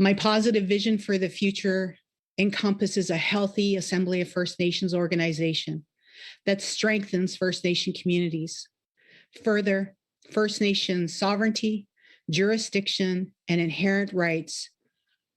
My positive vision for the future encompasses a healthy Assembly of First Nations organization that strengthens First Nation communities. Further, First Nations sovereignty, jurisdiction, and inherent rights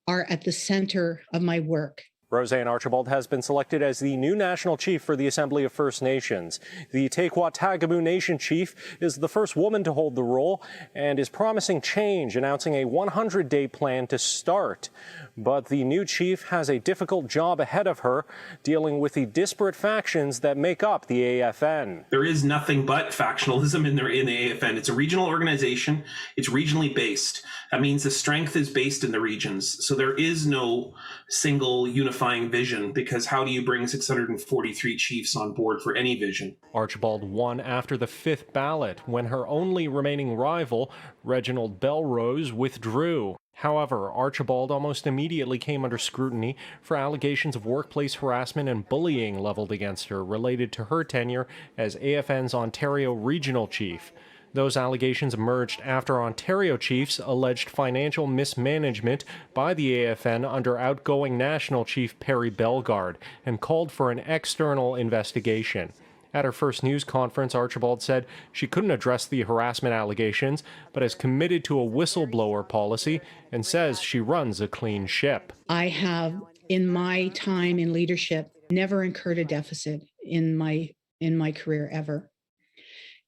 are at the center of my work. RoseAnne Archibald has been selected as the new national chief for the Assembly of First Nations. The Tequatagamu Nation chief is the first woman to hold the role and is promising change, announcing a 100-day plan to start. But the new chief has a difficult job ahead of her, dealing with the disparate factions that make up the AFN. There is nothing but factionalism in the AFN. It's a regional organization. It's regionally based. That means the strength is based in the regions. So there is no single unifying vision, because how do you bring 643 chiefs on board for any vision? Archibald won after the fifth ballot, when her only remaining rival, Reginald Belrose, withdrew. However, Archibald almost immediately came under scrutiny for allegations of workplace harassment and bullying leveled against her related to her tenure as AFN's Ontario Regional Chief. Those allegations emerged after Ontario chiefs alleged financial mismanagement by the AFN under outgoing National Chief Perry Bellegarde and called for an external investigation. At her first news conference, Archibald said she couldn't address the harassment allegations, but is committed to a whistleblower policy and says she runs a clean ship. I have, in my time in leadership, never incurred a deficit in my career ever.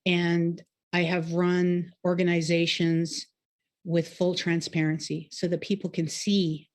And I have run organizations with full transparency so that people can see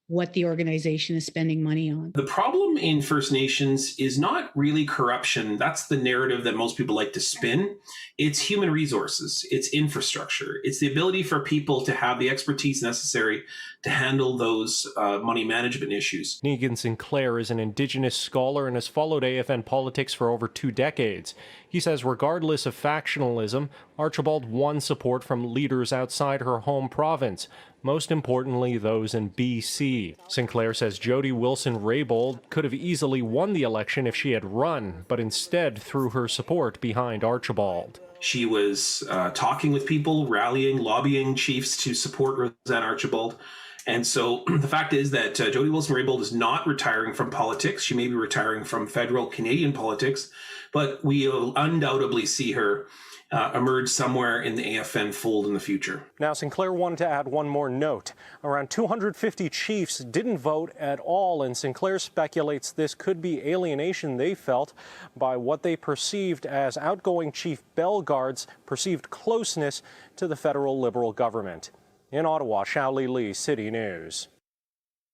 what the organization is spending money on. The problem in First Nations is not really corruption. That's the narrative that most people like to spin. It's human resources. It's infrastructure. It's the ability for people to have the expertise necessary to handle those money management issues. Niigaan Sinclair is an Indigenous scholar and has followed AFN politics for over 2 decades. He says regardless of factionalism, Archibald won support from leaders outside her home province, most importantly those in BC. Sinclair says Jody Wilson-Raybould could have easily won the election if she had run, but instead threw her support behind Archibald. She was talking with people, rallying, lobbying chiefs to support RoseAnne Archibald. And so the fact is that Jody Wilson-Raybould is not retiring from politics. She may be retiring from federal Canadian politics, but we'll undoubtedly see her emerge somewhere in the AFN fold in the future. Now, Sinclair wanted to add one more note. Around 250 chiefs didn't vote at all, and Sinclair speculates this could be alienation they felt by what they perceived as outgoing Chief Bellegarde's perceived closeness to the federal Liberal government. In Ottawa, Xiaoli Li, City News.